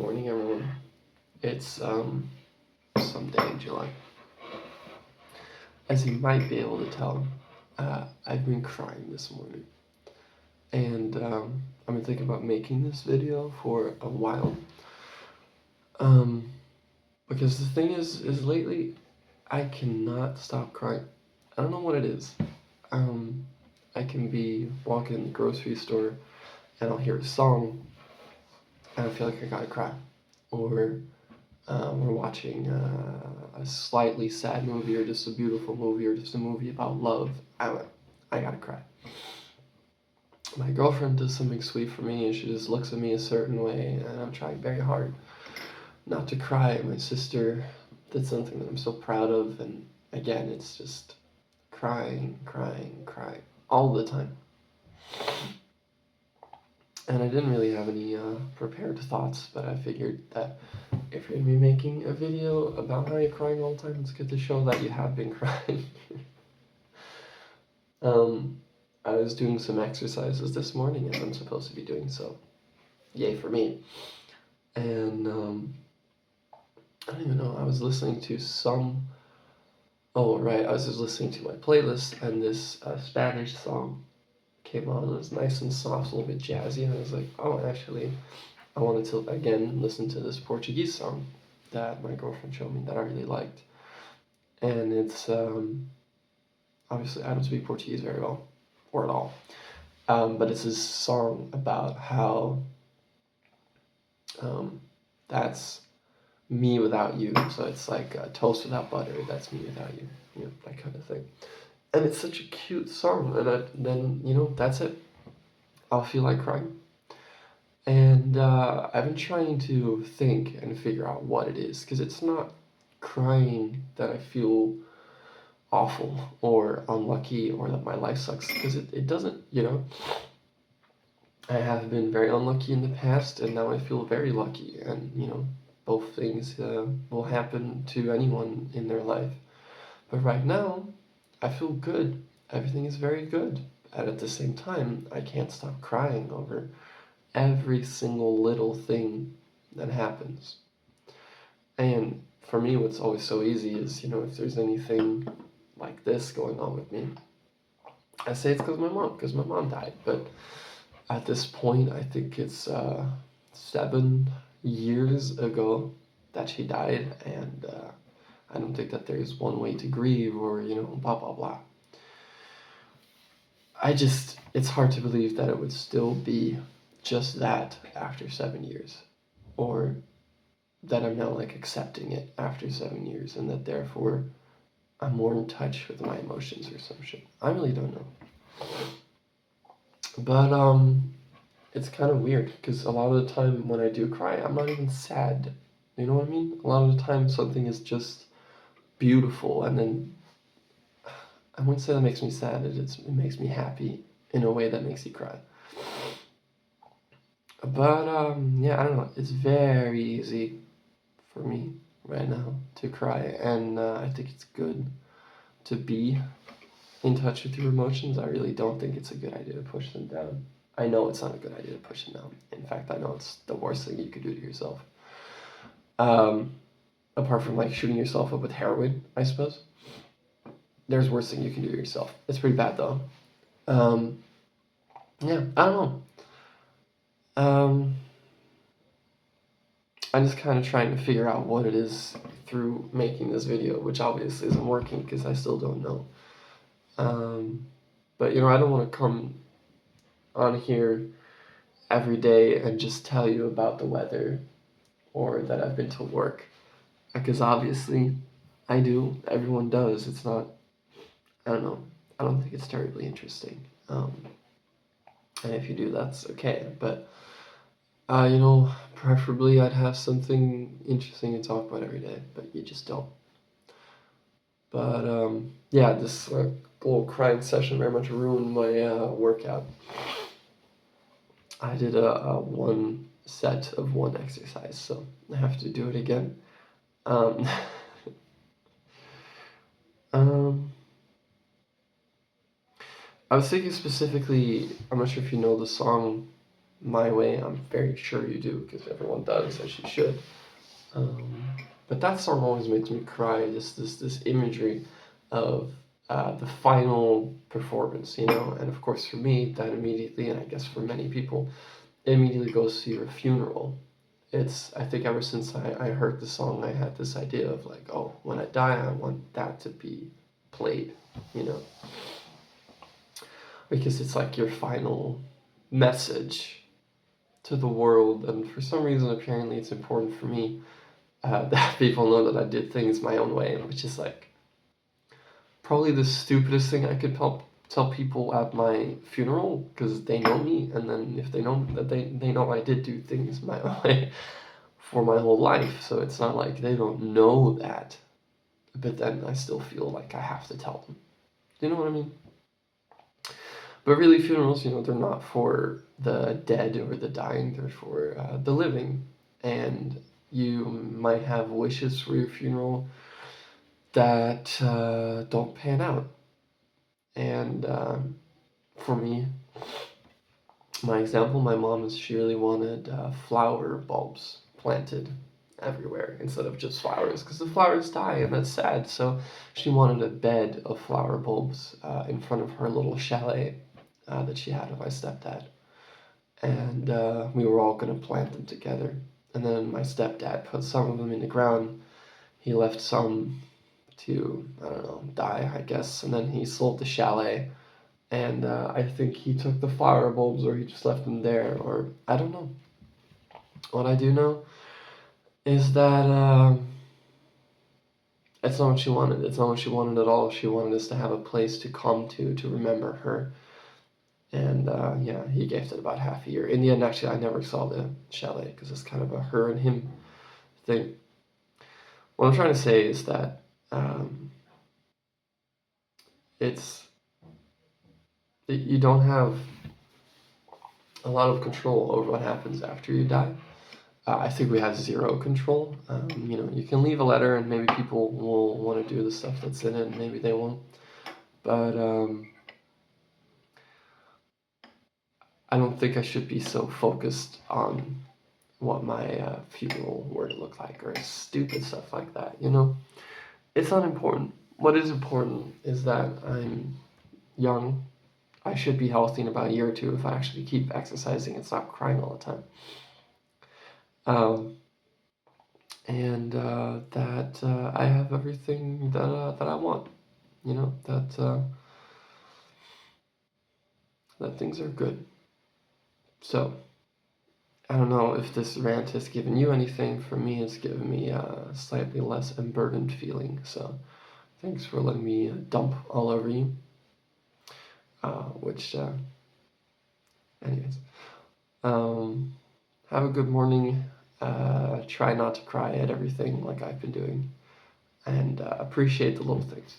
morning, everyone. It's someday in July. As you might be able to tell, I've been crying this morning, and I've been thinking about making this video for a while. Um, because the thing is lately I cannot stop crying. I don't know what it is. Um, I can be walking in the grocery store and I'll hear a song and I feel like I gotta cry, or we're watching a slightly sad movie, or just a beautiful movie, or just a movie about love. I gotta cry. My girlfriend does something sweet for me, and she just looks at me a certain way, and I'm trying very hard not to cry. My sister did something that I'm so proud of, and again, it's just crying, crying, crying all the time. And I didn't really have any prepared thoughts, but I figured that if you're gonna be making a video about how you're crying all the time, it's good to show that you have been crying. I was doing some exercises this morning, as I'm supposed to be doing, so yay for me. And I don't even know, I was listening to I was just listening to my playlist, and this Spanish song came on. It was nice and soft, a little bit jazzy, and I was like, oh, actually, I wanted to again listen to this Portuguese song that my girlfriend showed me that I really liked. And it's obviously I don't speak Portuguese very well, or at all. But it's this song about how that's me without you. So it's like toast without butter, that's me without you, that kind of thing. And it's such a cute song, and then that's it. I'll feel like crying. And I've been trying to think and figure out what it is, because it's not crying that I feel awful or unlucky or that my life sucks, because it doesn't. I have been very unlucky in the past, and now I feel very lucky, and both things will happen to anyone in their life. But right now, I feel good. Everything is very good. And at the same time, I can't stop crying over every single little thing that happens. And for me, what's always so easy is, if there's anything like this going on with me, I say it's because my mom died. But at this point, I think it's 7 years ago that she died, and I don't think that there's one way to grieve, or, blah, blah, blah. It's hard to believe that it would still be just that after 7 years, or that I'm now like accepting it after 7 years, and that therefore I'm more in touch with my emotions or some shit. I really don't know. But it's kind of weird, because a lot of the time when I do cry, I'm not even sad. You know what I mean? A lot of the time something is just beautiful, and then I wouldn't say that makes me sad. It makes me happy in a way that makes you cry. But yeah, I don't know. It's very easy for me right now to cry, and I think it's good to be in touch with your emotions. I really don't think it's a good idea to push them down. I know it's not a good idea to push them down. In fact, I know it's the worst thing you could do to yourself. Apart from like shooting yourself up with heroin, I suppose. There's worse thing you can do to yourself. It's pretty bad though. Yeah, I don't know. I'm just kind of trying to figure out what it is through making this video, which obviously isn't working because I still don't know. But I don't want to come on here every day and just tell you about the weather or that I've been to work, because obviously I do. Everyone does. It's not, I don't know. I don't think it's terribly interesting. And if you do, that's okay. But preferably I'd have something interesting to talk about every day, but you just don't. But yeah, this little crying session very much ruined my workout. I did a one set of one exercise, so I have to do it again. I was thinking specifically, I'm not sure if you know the song my way. I'm very sure you do, because everyone does, as you should. Um, but that song always makes me cry. Just this imagery of the final performance, and of course for me, that immediately, and I guess for many people, it immediately goes to your funeral. I think ever since I heard the song, I had this idea of like, oh, when I die, I want that to be played, you know, because it's like your final message to the world. And for some reason, apparently, it's important for me that people know that I did things my own way, which is like probably the stupidest thing I could tell people at my funeral, because they know me, and then if they know that they know I did do things my own way for my whole life, so it's not like they don't know that, but then I still feel like I have to tell them. You know what I mean? But really, funerals, they're not for the dead or the dying, they're for the living. And you might have wishes for your funeral that don't pan out. And for me, my example, my mom she really wanted flower bulbs planted everywhere instead of just flowers, because the flowers die and that's sad. So she wanted a bed of flower bulbs in front of her little chalet that she had with my stepdad. And we were all going to plant them together. And then my stepdad put some of them in the ground. He left some to, I don't know, die, I guess. And then he sold the chalet. And I think he took the flower bulbs, or he just left them there, or I don't know. What I do know is that it's not what she wanted. It's not what she wanted at all. She wanted us to have a place to come to remember her. And yeah, he gave it about half a year. In the end, actually, I never saw the chalet because it's kind of a her and him thing. What I'm trying to say is that it's you don't have a lot of control over what happens after you die. I think we have zero control. You can leave a letter and maybe people will want to do the stuff that's in it, and maybe they won't. But I don't think I should be so focused on what my funeral were to look like, or stupid stuff like that. It's not important. What is important is that I'm young. I should be healthy in about a year or two if I actually keep exercising and stop crying all the time. And that I have everything that I want. That things are good. So I don't know if this rant has given you anything. For me, it's given me a slightly less unburdened feeling. So thanks for letting me dump all over you. Anyways, have a good morning. Try not to cry at everything like I've been doing, and appreciate the little things.